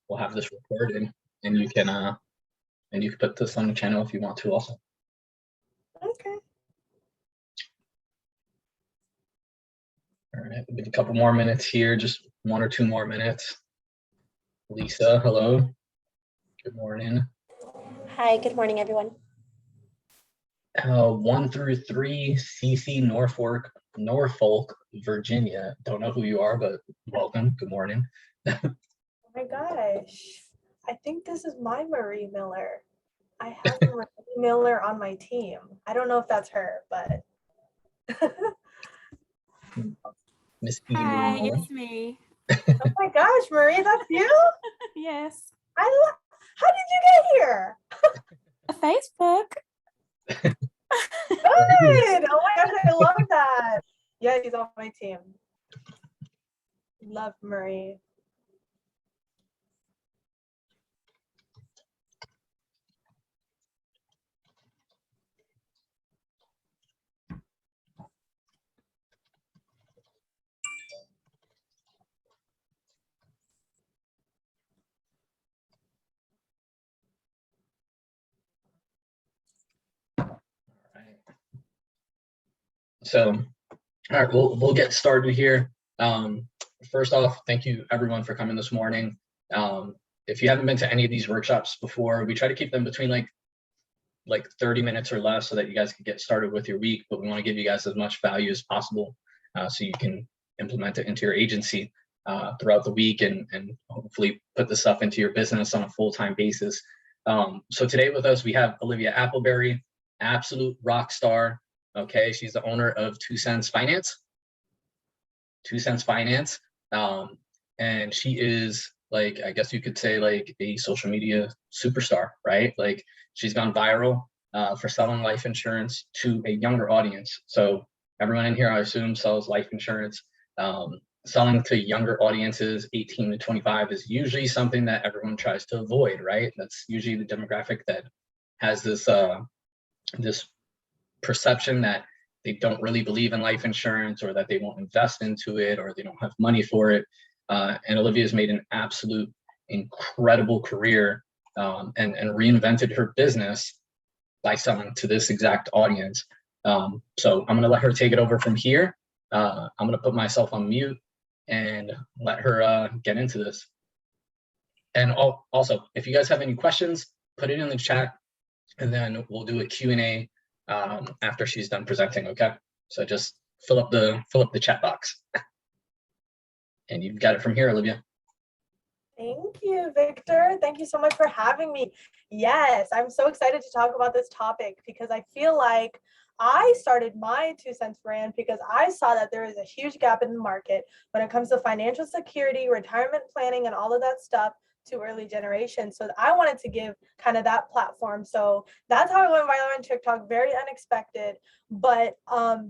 we'll have this recorded, and you can put this on the channel if you want to also. Okay. All right, we'll give a couple more minutes here, just 1 or 2 more minutes. Lisa, hello. Good morning. Hi, good morning, everyone. 1 through 3, CC, Norfolk, Virginia. Don't know who you are, but welcome. Good morning. Oh my gosh. I think this is my Marie Miller. I have Marie Miller on my team. I don't know if that's her, but. Miss Hi, Eden. it's me. Oh my gosh, Marie, that's you? Yes. How did you get here? Facebook. Good. Oh my gosh, I love that. Yeah, she's on my team. Love Marie. So, all right, we'll get started here. First off, thank you everyone for coming this morning. If you haven't been to any of these workshops before, we try to keep them between like 30 minutes or less so that you guys can get started with your week, but we want to give you guys as much value as possible so you can implement it into your agency throughout the week and hopefully put the stuff into your business on a full-time basis. So today with us, we have Olivia Appleberry, absolute rock star. Okay, she's the owner of 2 Cents Finance. 2 Cents Finance. And she is, like, I guess you could say, like a social media superstar, right? Like, she's gone viral for selling life insurance to a younger audience. So everyone in here, I assume, sells life insurance. Selling to younger audiences, 18 to 25, is usually something that everyone tries to avoid, right? That's usually the demographic that has this this perception that they don't really believe in life insurance, or that they won't invest into it, or they don't have money for it. And Olivia's made an absolute incredible career and reinvented her business by selling to this exact audience. So I'm gonna let her take it over from here. I'm gonna put myself on mute and let her get into this. And also, if you guys have any questions, put it in the chat, and then we'll do a Q&A after she's done presenting. Okay, so just fill up the chat box. And you've got it from here, Olivia. Thank you, Victor. Thank you so much for having me. Yes, I'm so excited to talk about this topic because I feel like I started my 2 Cents brand because I saw that there is a huge gap in the market when it comes to financial security, retirement planning, and all of that stuff to early generations. So I wanted to give kind of that platform. So that's how I went viral on TikTok, very unexpected, but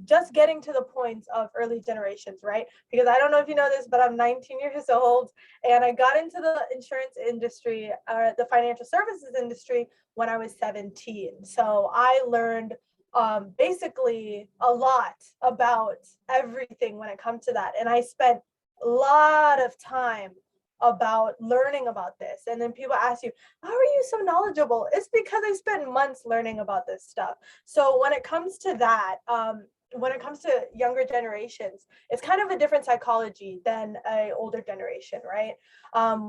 just getting to the points of early generations, right? Because I don't know if you know this, but I'm 19 years old and I got into the insurance industry, the financial services industry when I was 17. So I learned basically a lot about everything when it comes to that. And I spent a lot of time about learning about this. And then people ask you, how are you so knowledgeable? It's because I spent months learning about this stuff. So when it comes to that, when it comes to younger generations, it's kind of a different psychology than an older generation, right?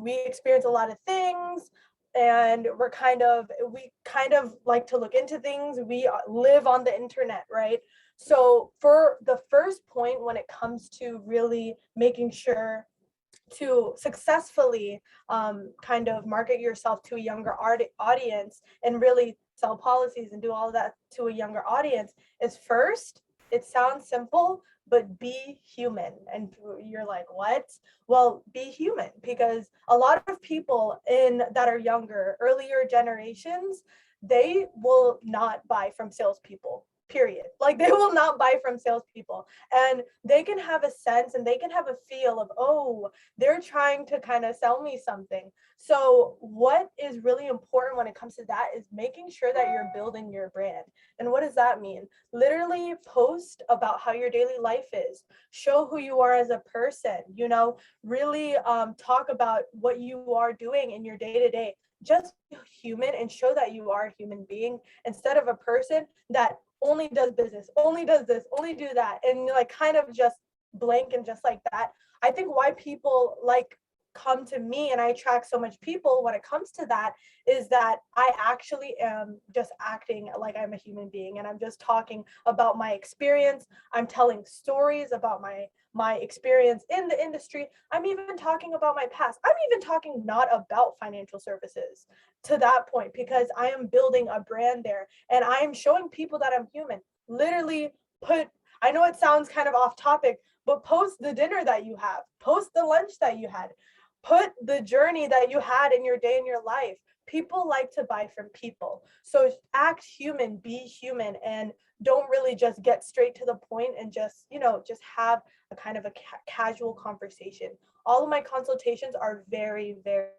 We experience a lot of things, and we kind of like to look into things. We live on the internet, right? So for the first point, when it comes to really making sure to successfully kind of market yourself to a younger audience and really sell policies and do all of that to a younger audience, is first, it sounds simple, but be human. And you're like, what? Well, be human, because a lot of people that are younger, earlier generations, they will not buy from salespeople. period. Like they will not buy from salespeople, and they can have a sense and they can have a feel of, oh, they're trying to kind of sell me something. So what is really important when it comes to that is making sure that you're building your brand. And what does that mean? Literally post about how your daily life is, show who you are as a person, really talk about what you are doing in your day-to-day. Just be human and show that you are a human being instead of a person that only does business, only does this, only do that, and like kind of just blank and just like that. I think why people like come to me and I attract so much people when it comes to that is that I actually am just acting like I'm a human being, and I'm just talking about my experience. I'm telling stories about my experience in the industry. I'm even talking about my past. I'm even talking not about financial services to that point, because I am building a brand there and I am showing people that I'm human. Literally I know it sounds kind of off topic, but post the dinner that you have, post the lunch that you had, put the journey that you had in your day in your life. People like to buy from people. So act human, be human, and don't really just get straight to the point and just have a kind of a casual conversation. All of my consultations are very, very,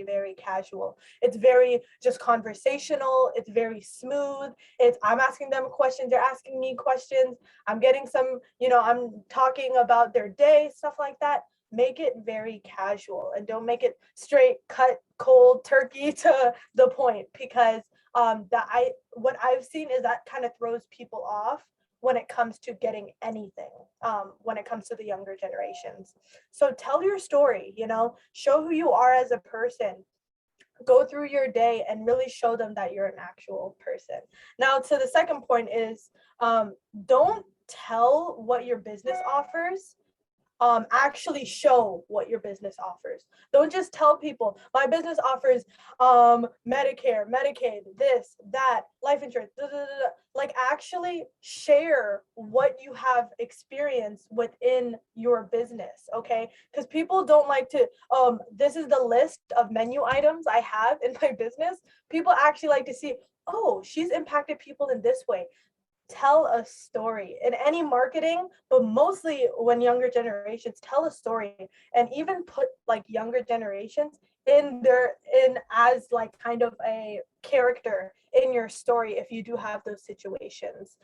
very casual. It's very just conversational. It's very smooth. I'm asking them questions, they're asking me questions. I'm getting some, I'm talking about their day, stuff like that. Make it very casual and don't make it straight cut cold turkey to the point, because what I've seen is that kind of throws people off when it comes to getting anything, when it comes to the younger generations. So tell your story, show who you are as a person, go through your day and really show them that you're an actual person. Now to the second point is, don't tell what your business offers, actually show what your business offers. Don't just tell people my business offers Medicare, Medicaid, this, that, life insurance, da, da, da, da. Like actually share what you have experienced within your business, okay? Because people don't like to, this is the list of menu items I have in my business. People actually like to see, oh, she's impacted people in this way. Tell a story in any marketing, but mostly when younger generations, tell a story, and even put like younger generations in as like kind of a character in your story if you do have those situations.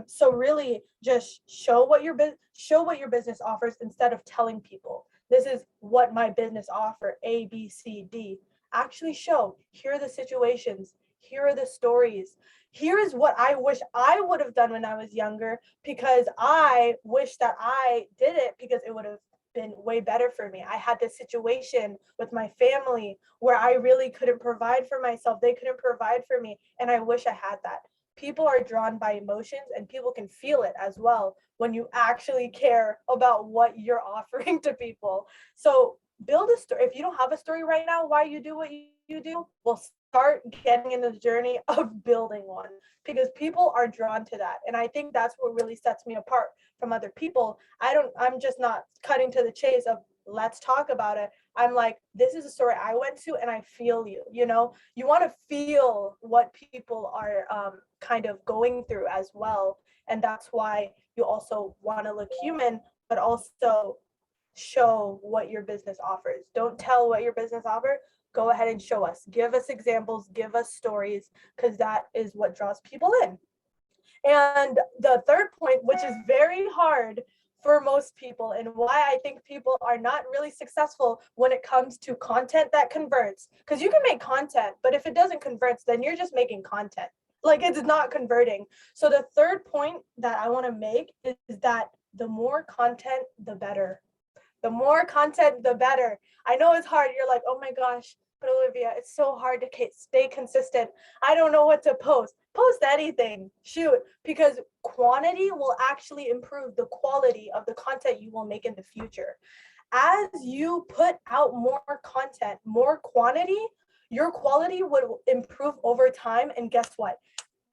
So really just show what your business offers instead of telling people this is what my business offer, A, B, C, D. Actually show, here are the situations, here are the stories. Here is what I wish I would have done when I was younger, because I wish that I did it because it would have been way better for me. I had this situation with my family where I really couldn't provide for myself. They couldn't provide for me. And I wish I had that. People are drawn by emotions, and people can feel it as well when you actually care about what you're offering to people. So build a story. If you don't have a story right now why you do what you do, well, start getting in the journey of building one, because people are drawn to that. And I think that's what really sets me apart from other people. I'm just not cutting to the chase of let's talk about it. I'm like, this is a story I went to and I feel you, you want to feel what people are kind of going through as well. And that's why you also want to look human, but also show what your business offers. Don't tell what your business offers. Go ahead and show us. Give us examples, give us stories, because that is what draws people in. And the third point, which is very hard for most people, and why I think people are not really successful when it comes to content that converts, because you can make content, but if it doesn't convert, then you're just making content. Like it's not converting. So the third point that I want to make is that the more content, the better. The more content, the better. I know it's hard. You're like, oh my gosh, but Olivia, it's so hard to stay consistent. I don't know what to post. Post anything, shoot, because quantity will actually improve the quality of the content you will make in the future. As you put out more content, more quantity, your quality would improve over time. And guess what?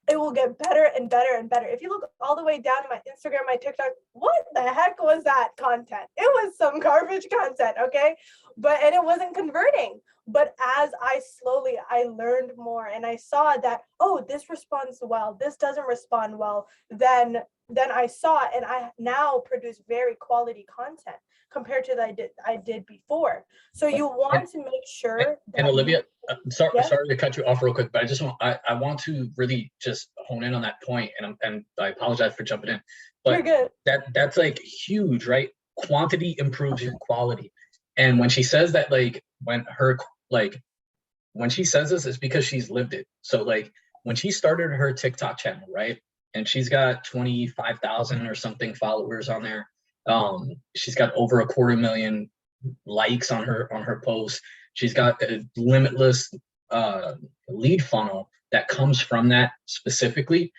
It will get better and better and better. If you look all the way down to my Instagram, my TikTok, what the heck was that content? It was some garbage content, okay? And it wasn't converting. But as I learned more and I saw that, oh, this responds well, this doesn't respond well, then I saw it, and I now produce very quality content compared to that I did before. So you want to make sure that And Olivia, sorry, Yes? sorry to cut you off real quick, but I want to really just hone in on that point, and I apologize for jumping in, You're but good. that's like huge, right? Quantity improves your quality. And when she says that, like when she says this, it's because she's lived it. So like when she started her TikTok channel, right? And she's got 25,000 or something followers on there. She's got over 250,000 likes on her posts. She's got a limitless lead funnel that comes from that specifically.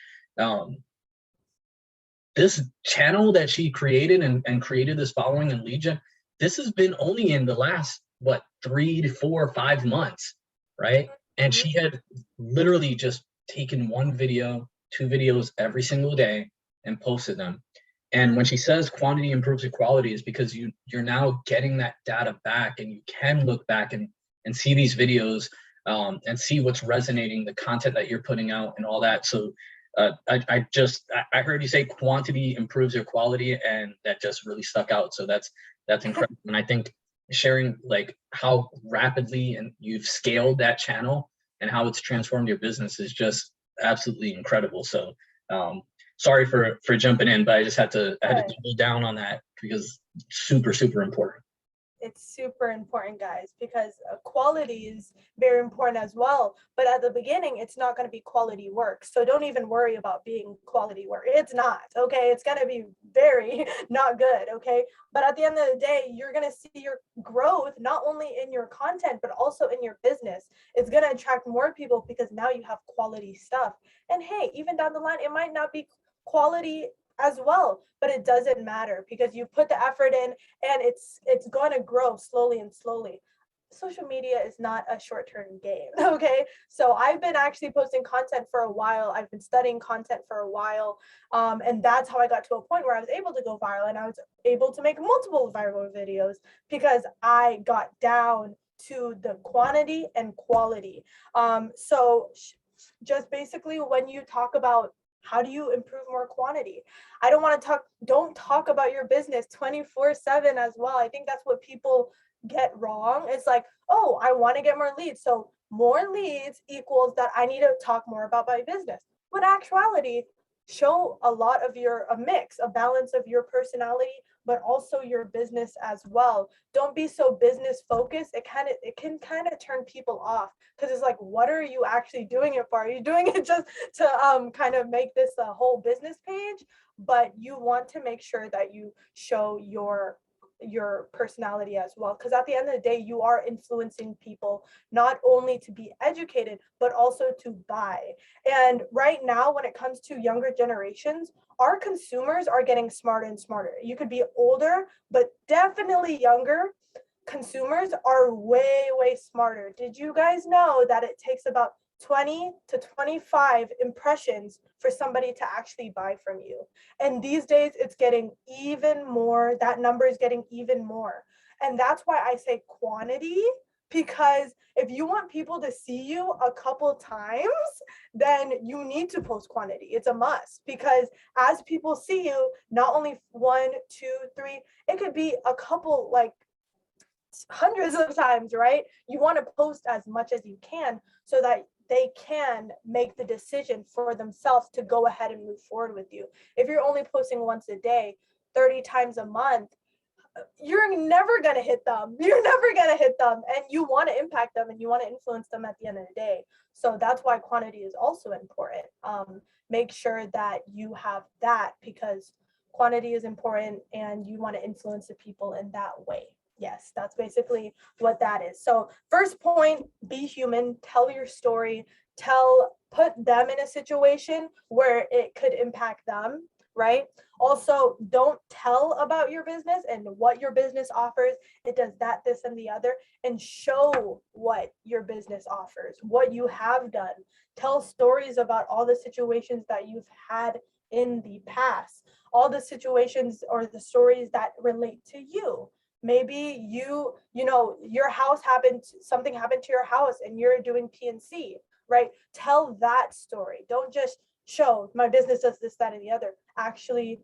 This channel that she created and created this following and lead gen, this has been only in the last, what, 3 to 4 or 5 months, right? And she had literally just taken 1 video, 2 videos every single day and posted them. And when she says quantity improves your quality, is because you're now getting that data back, and you can look back and see these videos and see what's resonating, the content that you're putting out and all that. So I heard you say quantity improves your quality, and that just really stuck out. So that's incredible. And I think sharing like how rapidly and you've scaled that channel and how it's transformed your business is just absolutely incredible. So sorry for jumping in, but I had to double down on that because super important. It's super important, guys, because quality is very important as well. But at the beginning, it's not going to be quality work. So don't even worry about being quality work. It's not, okay? It's going to be very not good, okay? But at the end of the day, you're going to see your growth, not only in your content, but also in your business. It's going to attract more people because now you have quality stuff. And hey, even down the line, it might not be quality as well, but it doesn't matter because you put the effort in, and it's going to grow slowly and slowly. Social media is not a short-term game, okay? So I've been actually posting content for a while. I've been studying content for a while, and that's how I got to a point where I was able to go viral, and I was able to make multiple viral videos because I got down to the quantity and quality. So just basically, when you talk about how do you improve more quantity, I don't talk about your business 24/7 as well. I think that's what people get wrong. It's like, oh, I want to get more leads. So more leads equals that I need to talk more about my business. But actuality, show a lot of a mix, a balance of your personality, but also your business as well. Don't be so business focused. It can kind of turn people off because it's like, what are you actually doing it for? Are you doing it just to kind of make this a whole business page? But you want to make sure that you show your personality as well, because at the end of the day, you are influencing people not only to be educated but also to buy. And right now, when it comes to younger generations, our consumers are getting smarter and smarter. You could be older, but definitely younger consumers are way smarter. Did you guys know that it takes about 20 to 25 impressions for somebody to actually buy from you? And these days it's getting even more, that number is getting even more. And that's why I say quantity, because if you want people to see you a couple times, then you need to post quantity. It's a must, because as people see you, not only 1, 2, 3, it could be a couple, like hundreds of times, right? You want to post as much as you can so that they can make the decision for themselves to go ahead and move forward with you. If you're only posting once a day, 30 times a month, you're never going to hit them. You're never going to hit them. And you want to impact them and you want to influence them at the end of the day. So that's why quantity is also important. Make sure that you have that, because quantity is important and you want to influence the people in that way. Yes, that's basically what that is. So first point, be human, tell your story, put them in a situation where it could impact them, right? Also, don't tell about your business and what your business offers. It does that, this, and the other, and show what your business offers, what you have done. Tell stories about all the situations that you've had in the past, all the situations or the stories that relate to you. Maybe your house something happened to your house and you're doing P&C, right? Tell that story. Don't just show my business does this, that, and the other. Actually,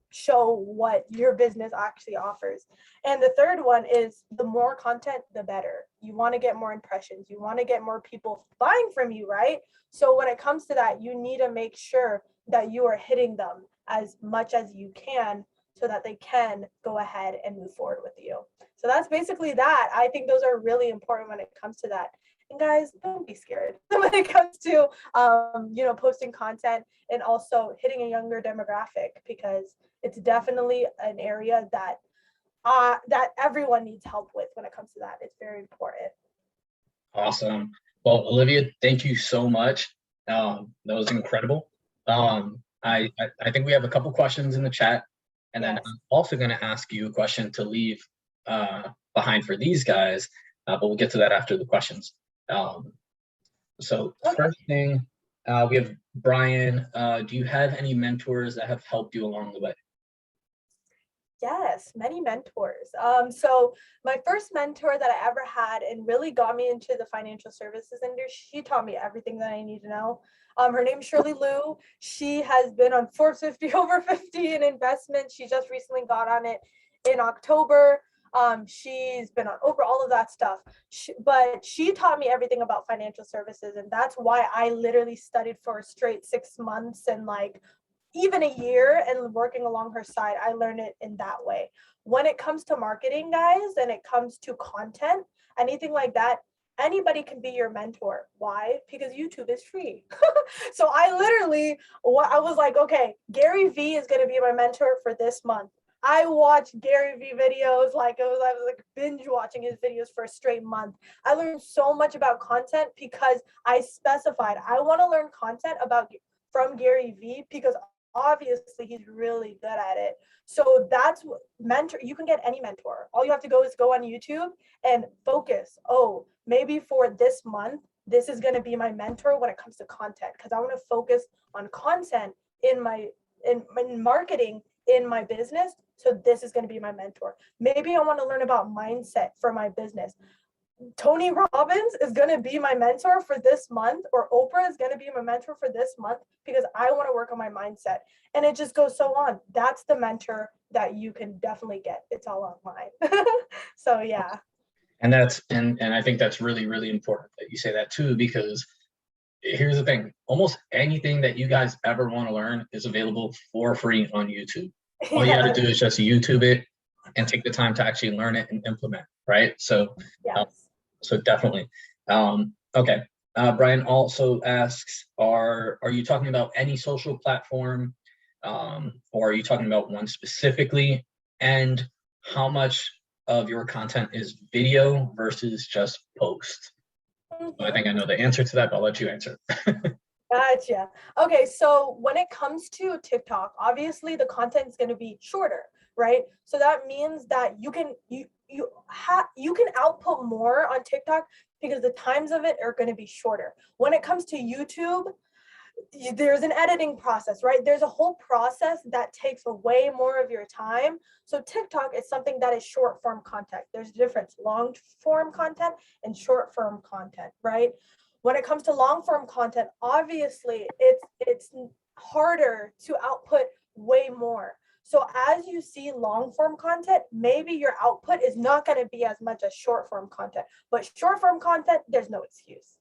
show what your business actually offers. And the third one is the more content, the better. You want to get more impressions. You want to get more people buying from you, right? So when it comes to that, you need to make sure that you are hitting them as much as you can so that they can go ahead and move forward with you. So that's basically that. I think those are really important when it comes to that. And guys, don't be scared when it comes to posting content and also hitting a younger demographic, because it's definitely an area that everyone needs help with when it comes to that. It's very important. Awesome. Well, Olivia, thank you so much. That was incredible. I think we have a couple questions in the chat, and then I'm also going to ask you a question to leave behind for these guys, but we'll get to that after the questions. So first thing, we have Brian. Do you have any mentors that have helped you along the way? Yes, many mentors. So my first mentor that I ever had and really got me into the financial services industry, she taught me everything that I need to know. Her name is Shirley Liu. She has been on Forbes 50 over 50 in investments. She just recently got on it in October. She's been on Oprah, all of that stuff. But she taught me everything about financial services, and that's why I literally studied for a straight 6 months and even a year, and working along her side, I learned it in that way. When it comes to marketing, guys, and it comes to content, anything like that, anybody can be your mentor. Why? Because YouTube is free. So I was like, okay, Gary Vee is going to be my mentor for this month. I watched Gary Vee videos I was binge watching his videos for a straight month. I learned so much about content because I specified I want to learn content from Gary Vee because obviously he's really good at it. So that's mentor. You can get any mentor. All you have to go is go on YouTube and focus. Oh, maybe for this month, this is going to be my mentor when it comes to content, because I want to focus on content in marketing in my business. So this is going to be my mentor. Maybe I want to learn about mindset for my business. Tony Robbins is going to be my mentor for this month, or Oprah is going to be my mentor for this month because I want to work on my mindset. And it just goes so on. That's the mentor that you can definitely get. It's all online. So yeah. And I think that's really, really important that you say that too, because here's the thing. Almost anything that you guys ever want to learn is available for free on YouTube. All you got to do is just YouTube it and take the time to actually learn it and implement, right? So, so definitely. Okay. Brian also asks, are you talking about any social platform, or are you talking about one specifically? And how much of your content is video versus just post? I think I know the answer to that, but I'll let you answer. Gotcha. Okay, so when it comes to TikTok, obviously the content is going to be shorter, right? So that means that you can output more on TikTok because the times of it are going to be shorter. When it comes to YouTube, there's an editing process, right? There's a whole process that takes way more of your time. So TikTok is something that is short form content. There's a difference, long form content and short form content, right? When it comes to long form content, obviously it's harder to output way more. So as you see long form content, maybe your output is not going to be as much as short form content, but short form content, there's no excuse.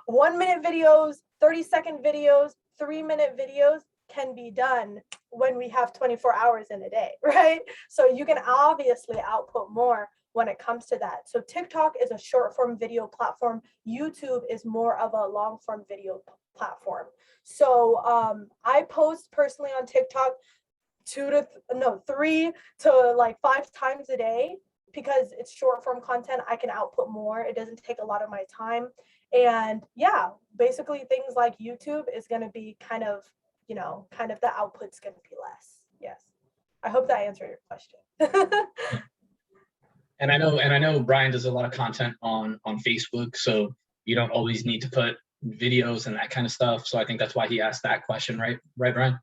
1 minute videos, 30-second videos, 3-minute videos can be done when we have 24 hours in a day, right? So you can obviously output more when it comes to that. So TikTok is a short form video platform. YouTube is more of a long form video platform. So I post personally on TikTok 3 to 5 times a day because it's short form content. I can output more. It doesn't take a lot of my time. And yeah, basically things like YouTube is going to be kind of the output's going to be less. Yes. I hope that answered your question. And I know Brian does a lot of content on Facebook, so you don't always need to put videos and that kind of stuff. So I think that's why he asked that question, right, Brian?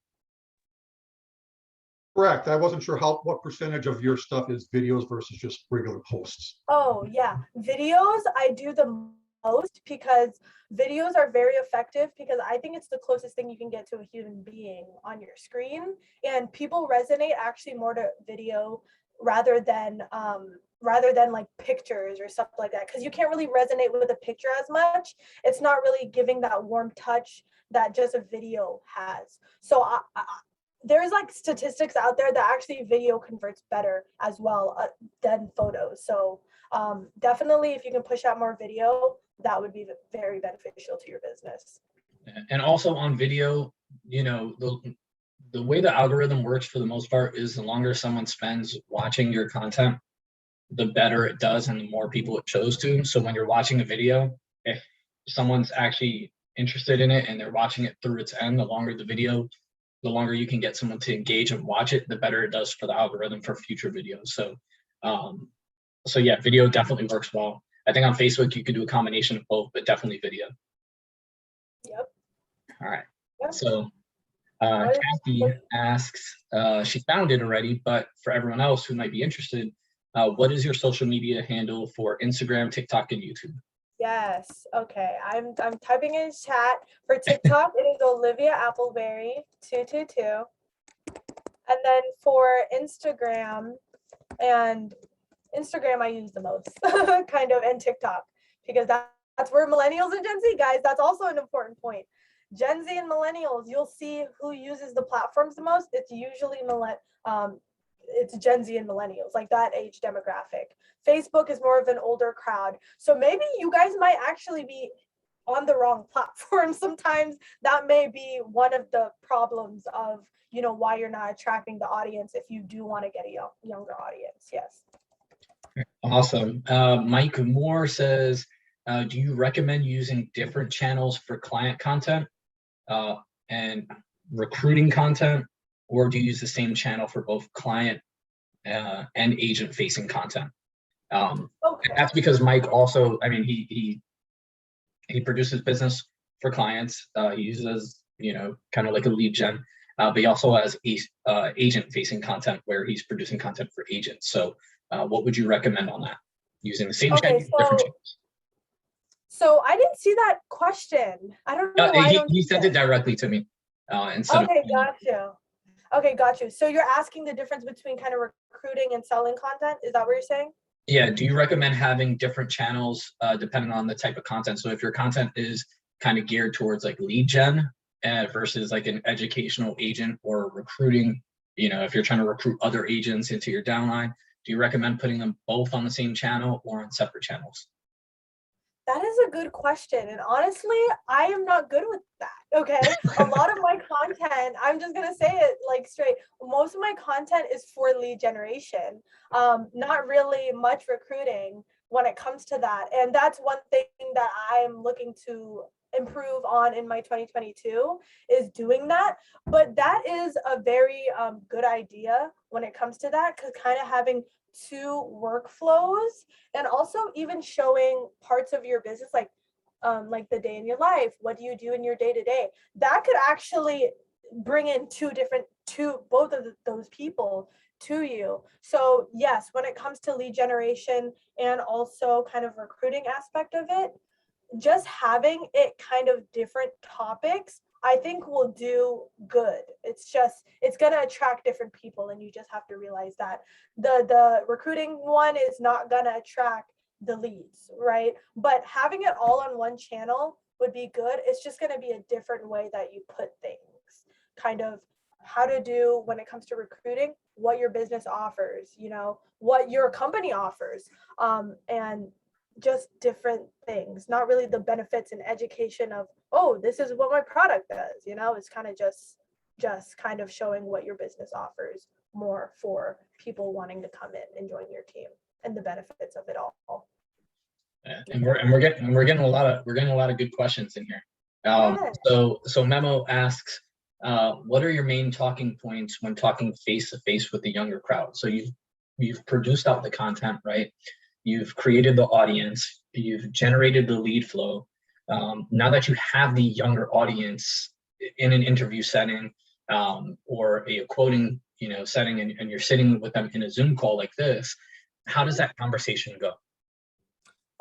Correct. I wasn't sure what percentage of your stuff is videos versus just regular posts. Oh, yeah. Videos, I do the most because videos are very effective because I think it's the closest thing you can get to a human being on your screen. And people resonate actually more to video rather than like pictures or stuff like that. Because you can't really resonate with a picture as much. It's not really giving that warm touch that just a video has. So there's like statistics out there that actually video converts better as well than photos. So definitely if you can push out more video, that would be very beneficial to your business. And also on video, you know, the way the algorithm works for the most part is the longer someone spends watching your content, the better it does and the more people it shows to. So when you're watching a video, if someone's actually interested in it and they're watching it through its end, the longer the video, the longer you can get someone to engage and watch it, the better it does for the algorithm for future videos. So, so yeah, video definitely works well. I think on Facebook, you could do a combination of both, but definitely video. Yep. All right. Yep. So Kathy asks, she found it already, but for everyone else who might be interested, what is your social media handle for Instagram, TikTok, and YouTube? Yes. Okay. I'm typing in chat. For TikTok, it is Olivia Appleberry 222. And then for Instagram, I use the most kind of, and TikTok, because that's where millennials and Gen Z, guys, that's also an important point. Gen Z and millennials, you'll see who uses the platforms the most. It's usually it's Gen Z and millennials, like that age demographic. Facebook is more of an older crowd. So maybe you guys might actually be on the wrong platform. Sometimes that may be one of the problems of, you know, why you're not attracting the audience if you do want to get a younger audience. Yes. Awesome. Mike Moore says, do you recommend using different channels for client content and recruiting content, or do you use the same channel for both client and agent facing content? Okay. That's because Mike also, I mean, he produces business for clients. He uses, you know, kind of like a lead gen, but he also has agent facing content where he's producing content for agents. So what would you recommend on that? Using the same channel, different channels? So I didn't see that question. I don't know why he sent it directly to me instead okay, of got you. Okay, got you. So you're asking the difference between kind of recruiting and selling content? Is that what you're saying? Yeah. Do you recommend having different channels depending on the type of content? So if your content is kind of geared towards like lead gen versus like an educational agent or recruiting, you know, if you're trying to recruit other agents into your downline, do you recommend putting them both on the same channel or on separate channels? That is a good question. And honestly, I am not good with that. Okay. A lot of my content, I'm just going to say it like straight. Most of my content is for lead generation. Not really much recruiting when it comes to that. And that's one thing that I'm looking to improve on in my 2022 is doing that. But that is a very good idea when it comes to that, because kind of having two workflows and also even showing parts of your business like the day in your life, what do you do in your day-to-day, that could actually bring in both of those people to you. So yes, when it comes to lead generation and also kind of recruiting aspect of it, just having it kind of different topics, I think will do good. It's going to attract different people, and you just have to realize that the recruiting one is not going to attract the leads, right? But having it all on one channel would be good. It's just going to be a different way that you put things, kind of how to do when it comes to recruiting, what your business offers, you know, what your company offers, and just different things, not really the benefits and education of, oh, this is what my product does, you know. It's kind of just kind of showing what your business offers more for people wanting to come in and join your team and the benefits of it all. And we're getting a lot of good questions in here. So Memo asks, what are your main talking points when talking face to face with the younger crowd? So you've produced out the content, right? You've created the audience, you've generated the lead flow. Now that you have the younger audience in an interview setting or a quoting setting and you're sitting with them in a Zoom call like this, how does that conversation go?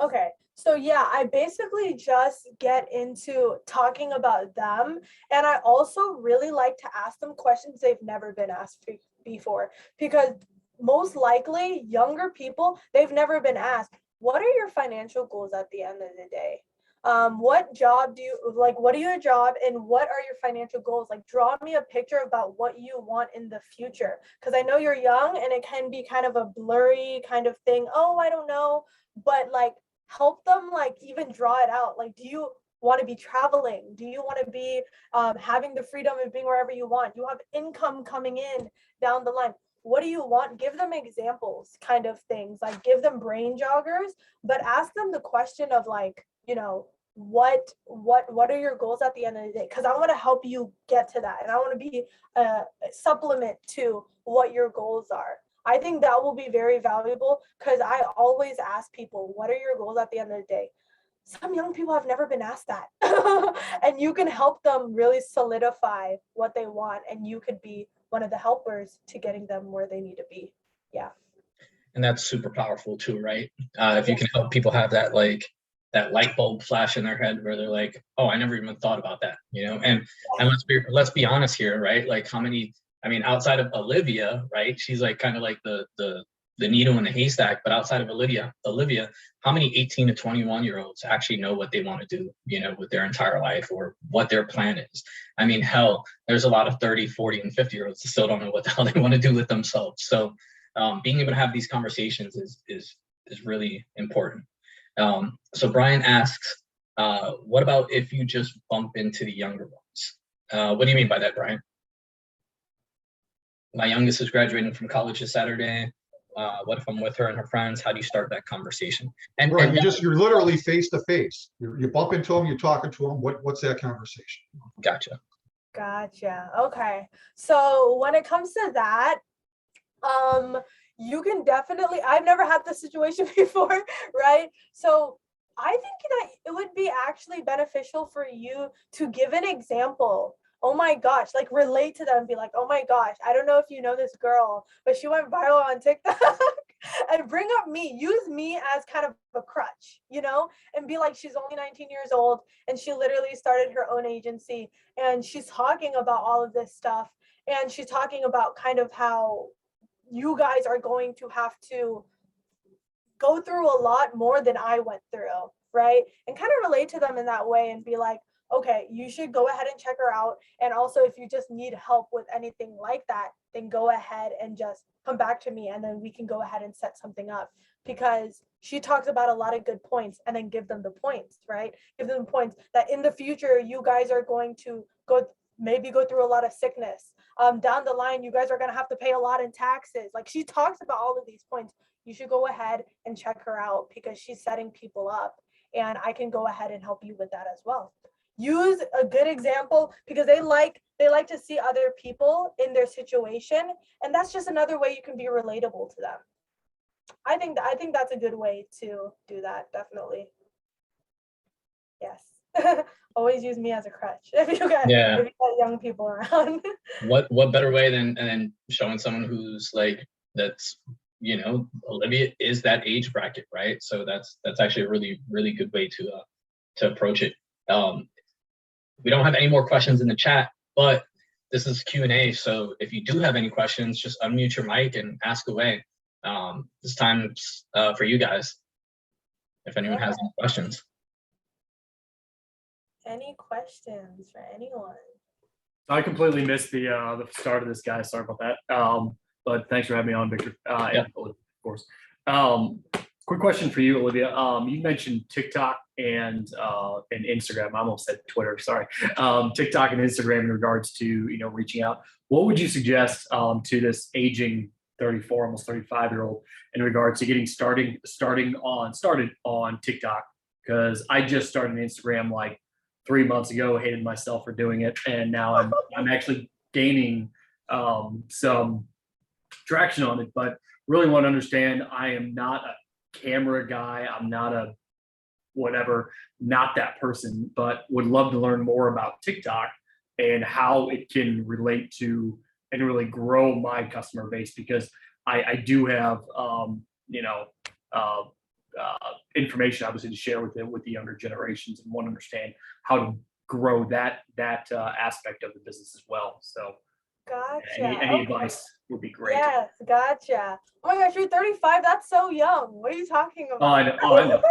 Okay, so yeah, I basically just get into talking about them. And I also really like to ask them questions they've never been asked before, because most likely younger people, they've never been asked, what are your financial goals at the end of the day? What job do you like? What are your job and what are your financial goals? Like, draw me a picture about what you want in the future. Because I know you're young and it can be kind of a blurry kind of thing. Oh, I don't know. But like, help them like even draw it out. Like, do you want to be traveling? Do you want to be having the freedom of being wherever you want? You have income coming in down the line. What do you want? Give them examples, kind of things. Like, give them brain joggers, but ask them the question of like, what are your goals at the end of the day? Because I want to help you get to that, and I want to be a supplement to what your goals are. I think that will be very valuable, because I always ask people, what are your goals at the end of the day? Some young people have never been asked that. And you can help them really solidify what they want, and you could be one of the helpers to getting them where they need to be. Yeah. And that's super powerful too, right? If you can help people have that light bulb flash in their head where they're like, oh, I never even thought about that, and let's be honest here, right? Like, how many, outside of Olivia, right? She's like kind of like the needle in the haystack, but outside of Olivia, how many 18 to 21-year-olds actually know what they want to do, with their entire life, or what their plan is? Hell, there's a lot of 30, 40, and 50-year-olds that still don't know what the hell they want to do with themselves. So being able to have these conversations is really important. So Brian asks, what about if you just bump into the younger ones? What do you mean by that, Brian? My youngest is graduating from college this Saturday. What if I'm with her and her friends? How do you start that conversation? And right, you're literally face to face. You bump into them, you're talking to them. What's that conversation? Gotcha. Okay. So when it comes to that, you can definitely, I've never had this situation before, right? So I think that it would be actually beneficial for you to give an example. Oh my gosh, like relate to them, be like, oh my gosh, I don't know if you know this girl, but she went viral on TikTok. And bring up me, use me as kind of a crutch, and be like, she's only 19 years old and she literally started her own agency, and she's talking about all of this stuff, and she's talking about kind of how you guys are going to have to go through a lot more than I went through, right? And kind of relate to them in that way and be like, okay, you should go ahead and check her out. And also, if you just need help with anything like that, then go ahead and just come back to me, and then we can go ahead and set something up, because she talks about a lot of good points, and then give them the points, right? Give them the points that in the future, you guys are going to maybe go through a lot of sickness. Down the line, you guys are going to have to pay a lot in taxes. Like, she talks about all of these points. You should go ahead and check her out, because she's setting people up, and I can go ahead and help you with that as well. Use a good example, because they like to see other people in their situation, and that's just another way you can be relatable to them. I think that's a good way to do that. Definitely. Yes. Always use me as a crutch if you got young people around. What better way than showing someone who's like, that's, Olivia is that age bracket, right? So that's actually a really, really good way to approach it. We don't have any more questions in the chat, but this is Q&A. So if you do have any questions, just unmute your mic and ask away. This time's for you guys, if anyone has any questions. Any questions for anyone? I completely missed the start of this, guy. Sorry about that. But thanks for having me on, Victor. And Olivia, of course. Quick question for you, Olivia. You mentioned TikTok and Instagram. I almost said Twitter. Sorry. TikTok and Instagram in regards to reaching out. What would you suggest to this aging 34, almost 35-year-old in regards to getting started on TikTok? Because I just started Instagram like 3 months ago, hated myself for doing it, and now I'm actually gaining some traction on it. But really want to understand, I am not a camera guy, I'm not a whatever, not that person, but would love to learn more about TikTok and how it can relate to and really grow my customer base, because I do have, information obviously to share with the younger generations, and want to understand how to grow that aspect of the business as well. So Gotcha. any Okay. advice would be great. Yes, gotcha. Oh my gosh, you're 35. That's so young. What are you talking about? Oh, I know. Oh, I know.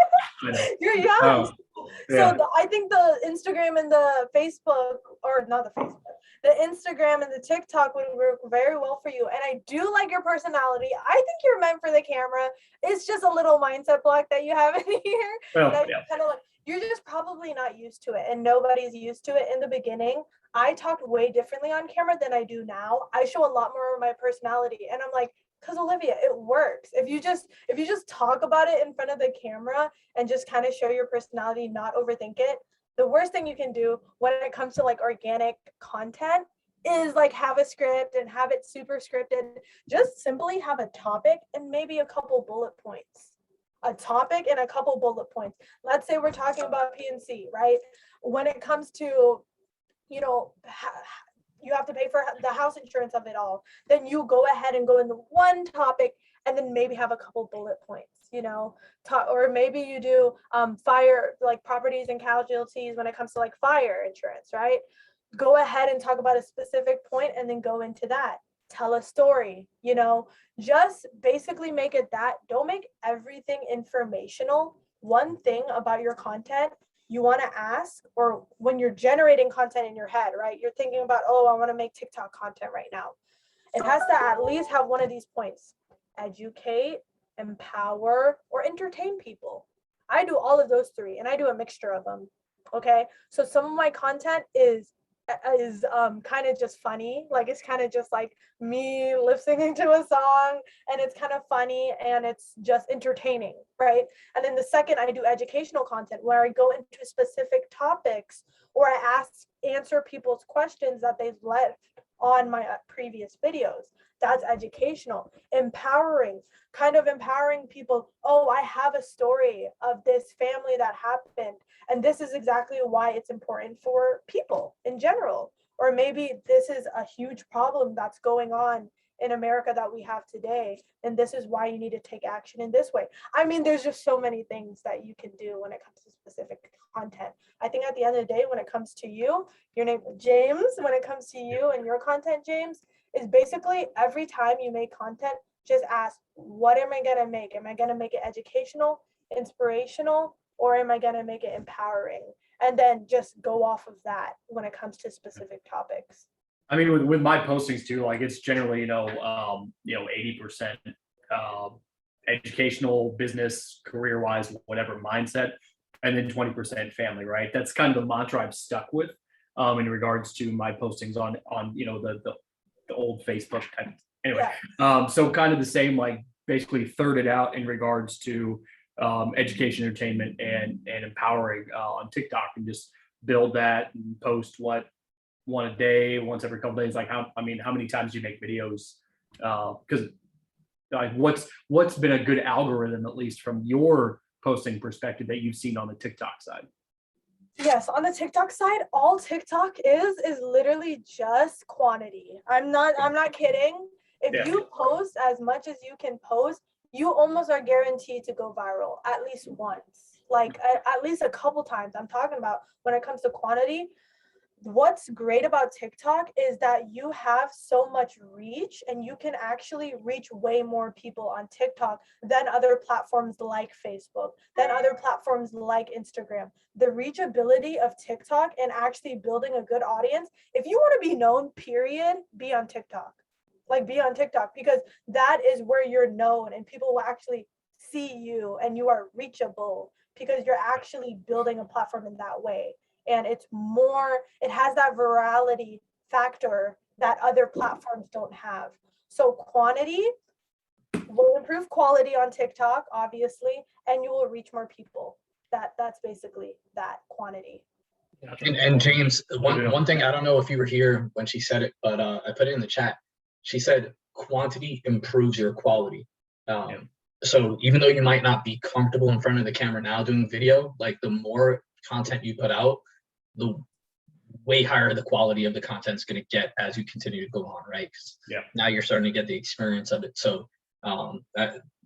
I know. You're young. Oh, yeah. I think the Instagram and the Facebook, or not the Facebook, the Instagram and the TikTok would work very well for you. And I do like your personality. I think you're meant for the camera. It's just a little mindset block that you have in here. Well, That yeah. kind of like, you're just probably not used to it, and nobody's used to it in the beginning. I talked way differently on camera than I do now. I show a lot more of my personality, and I'm like, because Olivia, it works. If you just talk about it in front of the camera and just kind of show your personality, not overthink it. The worst thing you can do when it comes to like organic content is like have a script and have it super scripted. Just simply have a topic and maybe a couple bullet points. A topic and a couple bullet points. Let's say we're talking about PNC, right? When it comes to, you have to pay for the house insurance of it all, then you go ahead and go into one topic and then maybe have a couple bullet points, or maybe you do fire, like properties and casualties when it comes to like fire insurance, right? Go ahead and talk about a specific point and then go into that. Tell a story, just basically make it that. Don't make everything informational. One thing about your content you want to ask, or when you're generating content in your head, right? You're thinking about, oh, I want to make TikTok content right now. It has to at least have one of these points: educate, empower, or entertain people. I do all of those three, and I do a mixture of them. Okay. So some of my content is kind of just funny. Like it's kind of just like me lip syncing to a song, and it's kind of funny and it's just entertaining, right? And then the second, I do educational content where I go into specific topics, or I answer people's questions that they've left on my previous videos. That's educational. Empowering, kind of empowering people. Oh, I have a story of this family that happened, and this is exactly why it's important for people in general. Or maybe this is a huge problem that's going on in America that we have today, and this is why you need to take action in this way. I mean, there's just so many things that you can do when it comes to specific content. I think at the end of the day, when it comes to you, your name, James, when it comes to you and your content, James, is basically every time you make content, just ask, what am I going to make? Am I going to make it educational, inspirational, or am I going to make it empowering? And then just go off of that when it comes to specific topics. I mean, with my postings too, like it's generally, 80% educational, business, career-wise, whatever mindset, and then 20% family, right? That's kind of the mantra I've stuck with in regards to my postings on the old Facebook kind of. Anyway, Yeah. So kind of the same, like basically third it out in regards to education, entertainment, and empowering on TikTok, and just build that and post one a day, once every couple days. Like how many times do you make videos? Because like what's been a good algorithm, at least from your posting perspective, that you've seen on the TikTok side? Yes, on the TikTok side, all TikTok is literally just quantity. I'm not kidding. If you post as much as you can post, you almost are guaranteed to go viral at least once, like at least a couple times. I'm talking about when it comes to quantity. What's great about TikTok is that you have so much reach, and you can actually reach way more people on TikTok than other platforms like Facebook, than other platforms like Instagram. The reachability of TikTok and actually building a good audience, if you want to be known, period, be on TikTok. Like be on TikTok, because that is where you're known and people will actually see you and you are reachable because you're actually building a platform in that way. And it has that virality factor that other platforms don't have. So quantity will improve quality on TikTok, obviously, and you will reach more people. That's basically that quantity. And James, one thing, I don't know if you were here when she said it, but I put it in the chat. She said quantity improves your quality. So even though you might not be comfortable in front of the camera now doing video, like the more content you put out, the way higher the quality of the content's going to get as you continue to go on, right? 'Cause Yeah. now you're starting to get the experience of it. So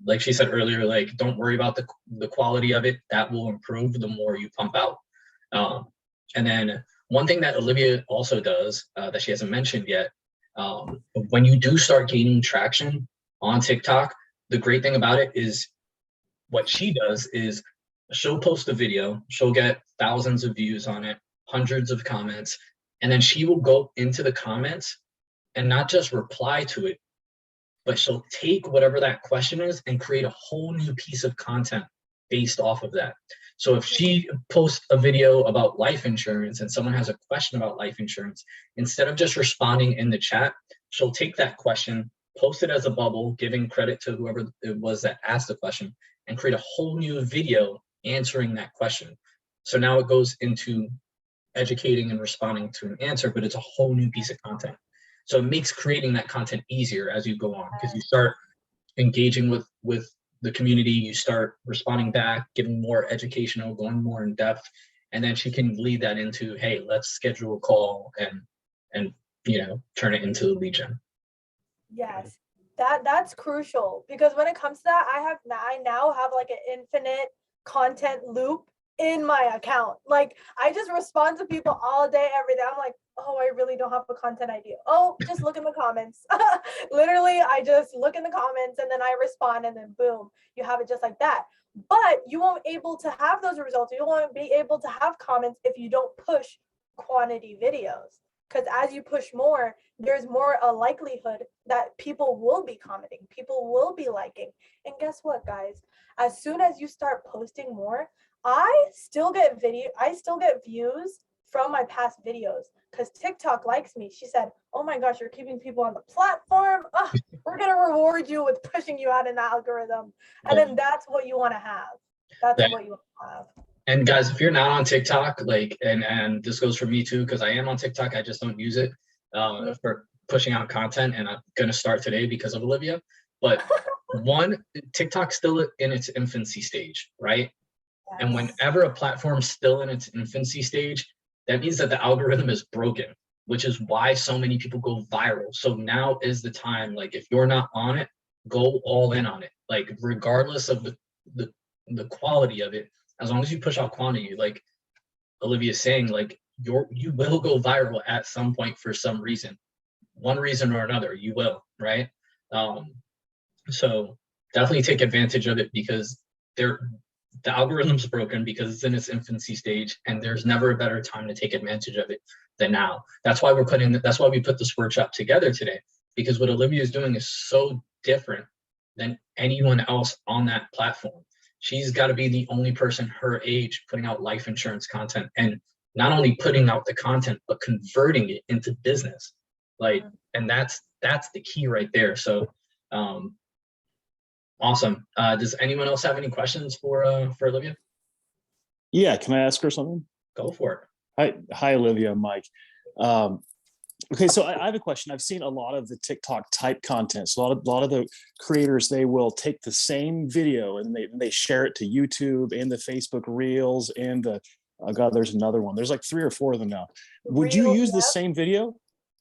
like she said earlier, like don't worry about the quality of it. That will improve the more you pump out. And then one thing that Olivia also does that she hasn't mentioned yet, when you do start gaining traction on TikTok, the great thing about it is what she does is she'll post a video, she'll get thousands of views on it, hundreds of comments, and then she will go into the comments and not just reply to it, but she'll take whatever that question is and create a whole new piece of content based off of that. So if she posts a video about life insurance and someone has a question about life insurance, instead of just responding in the chat, she'll take that question, post it as a bubble, giving credit to whoever it was that asked the question, and create a whole new video answering that question. So now it goes into educating and responding to an answer, but it's a whole new piece of content. So it makes creating that content easier as you go on, because you start engaging with the community, you start responding back, giving more educational, going more in depth, and then she can lead that into, hey, let's schedule a call and turn it into the lead gen. Yes, that's crucial, because when it comes to that, I now have like an infinite content loop in my account. Like I just respond to people all day, every day. I'm like, oh, I really don't have a content idea. Oh, just look in the comments. Literally, I just look in the comments and then I respond, and then boom, you have it just like that. But you won't be able to have those results. You won't be able to have comments if you don't push quantity videos. Because as you push more, there's more a likelihood that people will be commenting, people will be liking. And guess what, guys? As soon as you start posting more, I still get views from my past videos, because TikTok likes me. She said, oh my gosh, you're keeping people on the platform. Oh, we're going to reward you with pushing you out an algorithm. And then that's what you want to have. That's what you want to have. And guys, if you're not on TikTok, like, and this goes for me too, because I am on TikTok, I just don't use it for pushing out content, and I'm going to start today because of Olivia. But TikTok's still in its infancy stage, right? Yes. And whenever a platform's still in its infancy stage, that means that the algorithm is broken, which is why so many people go viral. So now is the time, like if you're not on it, go all in on it. Like regardless of the quality of it, as long as you push out quantity, like Olivia's saying, like you will go viral at some point for some reason, one reason or another, you will, right? So definitely take advantage of it, because the algorithm's broken because it's in its infancy stage, and there's never a better time to take advantage of it than now. That's why we put this workshop together today, because what Olivia is doing is so different than anyone else on that platform. She's got to be the only person her age putting out life insurance content, and not only putting out the content, but converting it into business. Like, and that's the key right there. So, awesome. Does anyone else have any questions for Olivia? Yeah, can I ask her something? Go for it. Hi, Olivia, Mike. Okay, so I have a question. I've seen a lot of the TikTok type content. So a lot of the creators, they will take the same video and they share it to YouTube and the Facebook Reels and there's another one. There's like 3 or 4 of them now. Would you use the same video,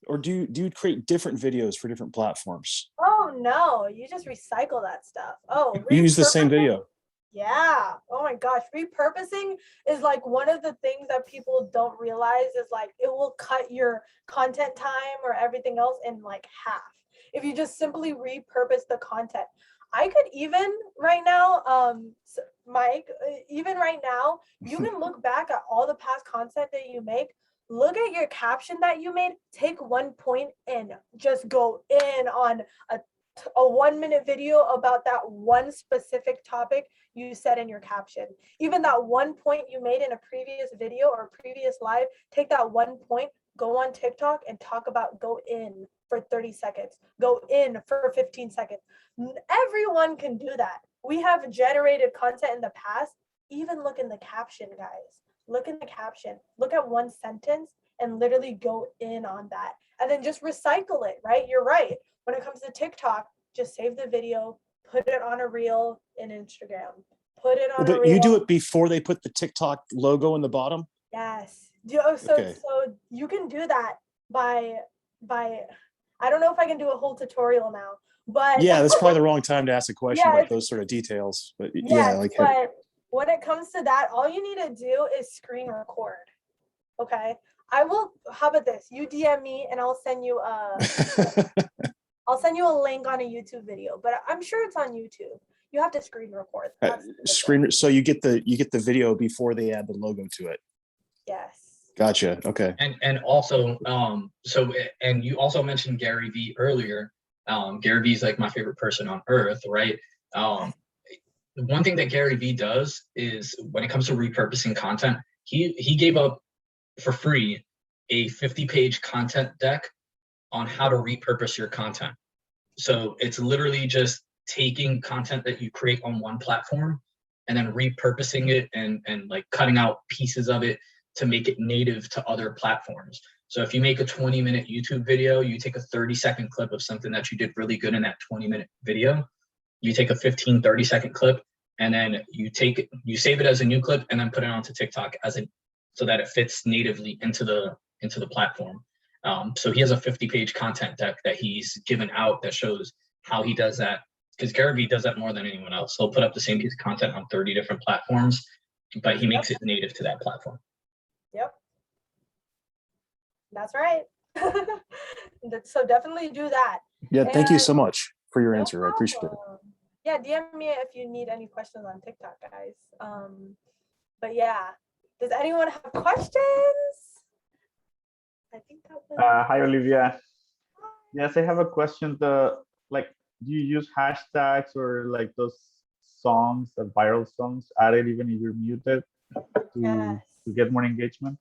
or do you create different videos for different platforms? Oh no, you just recycle that stuff. Oh, you use the same video. Yeah. Oh my gosh. Repurposing is like one of the things that people don't realize is like it will cut your content time or everything else in like half if you just simply repurpose the content. I could even right now, Mike, even right now, you can look back at all the past content that you make. Look at your caption that you made, take one point and just go in on a 1-minute video about that one specific topic you said in your caption. Even that one point you made in a previous video or previous live, take that one point, go on TikTok and go in for 30 seconds, go in for 15 seconds. Everyone can do that. We have generated content in the past. Even look in the caption, guys. Look in the caption, look at one sentence and literally go in on that. And then just recycle it, right? You're right. When it comes to TikTok, just save the video, put it on a reel in Instagram, put it on a reel. But you do it before they put the TikTok logo in the bottom? Yes. Okay. So you can do that by I don't know if I can do a whole tutorial now, but Yeah, that's probably the wrong time to ask a question Yeah, about those sort of details. But yeah, yes, like but when it comes to that, all you need to do is screen record. Okay. How about this? You DM me and I'll send you a link on a YouTube video, but I'm sure it's on YouTube. You have to screen record. That's the thing. screen. So you get the video before they add the logo to it. Yes. Gotcha. Okay. And also, and you also mentioned Gary Vee earlier. Gary Vee is like my favorite person on earth, right? The one thing that Gary Vee does is when it comes to repurposing content, he gave up for free a 50-page content deck on how to repurpose your content. So it's literally just taking content that you create on one platform and then repurposing it and like cutting out pieces of it to make it native to other platforms. So if you make a 20-minute YouTube video, you take a 30-second clip of something that you did really good in that 20-minute video, you take a 15-30-second clip, and then you save it as a new clip and then put it onto TikTok so that it fits natively into the platform. So he has a 50-page content deck that he's given out that shows how he does that, because Gary Vee does that more than anyone else. He'll put up the same piece of content on 30 different platforms, but he makes it native to that platform. Yep. That's right. So definitely do that. Yeah. Thank you And- so much for your No answer. I appreciate it. problem. Yeah, DM me if you need any questions on TikTok, guys. But yeah, does anyone have questions? I think that was. Hi, Olivia. Yes, I have a question. Like, do you use hashtags or like those songs, the viral songs, added even if you're muted to get more engagement?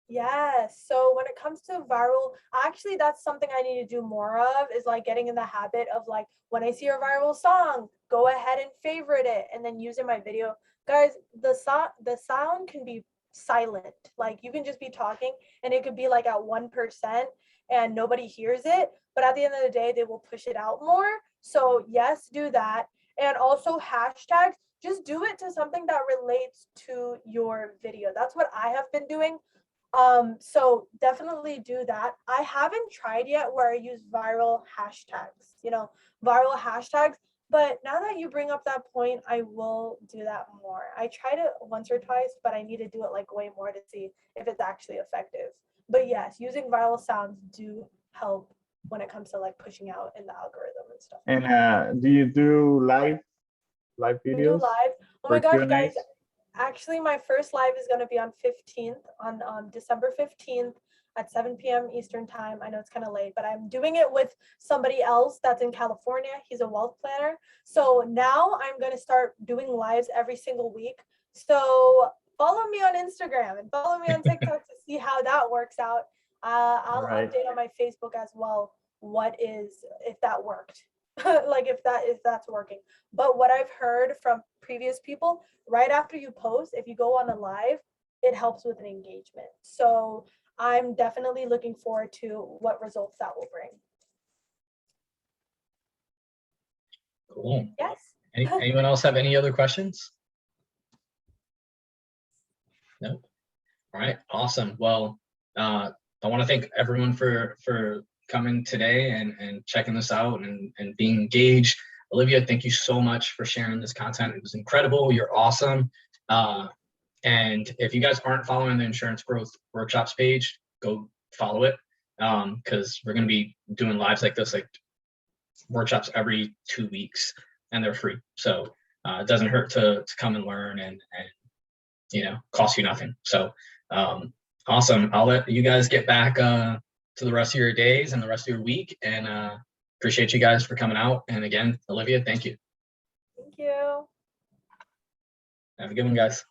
Yes. So when it comes to viral, actually, that's something I need to do more of, is like getting in the habit of like, when I see a viral song, go ahead and favorite it and then use it in my video. Guys, the sound can be silent. Like you can just be talking and it could be like at 1% and nobody hears it. But at the end of the day, they will push it out more. So yes, do that. And also hashtags, just do it to something that relates to your video. That's what I have been doing. So definitely do that. I haven't tried yet where I use viral hashtags, but now that you bring up that point, I will do that more. I tried it once or twice, but I need to do it like way more to see if it's actually effective. But yes, using viral sounds do help when it comes to like pushing out in the algorithm and stuff. And do you do live We do videos? live. Oh my or gosh, Q&As? guys. Actually, my first live is going to be on December 15th at 7 p.m. Eastern time. I know it's kind of late, but I'm doing it with somebody else that's in California. He's a wealth planner. So now I'm going to start doing lives every single week. So follow me on Instagram and follow me on TikTok to see how that works out. I'll Right. update on my Facebook as well if that worked. Like if that's working. But what I've heard from previous people, right after you post, if you go on a live, it helps with an engagement. So I'm definitely looking forward to what results that will bring. Cool. Yes. Anyone else have any other questions? Nope. All right. Awesome. Well, I want to thank everyone for coming today and checking this out and being engaged. Olivia, thank you so much for sharing this content. It was incredible. You're awesome. And if you guys aren't following the Insurance Growth Workshops page, go follow it, because we're going to be doing lives like this, like workshops every 2 weeks, and they're free. So it doesn't hurt to come and learn and cost you nothing. So awesome. I'll let you guys get back to the rest of your days and the rest of your week, and appreciate you guys for coming out. And again, Olivia, thank you. Thank you. Have a good one, guys.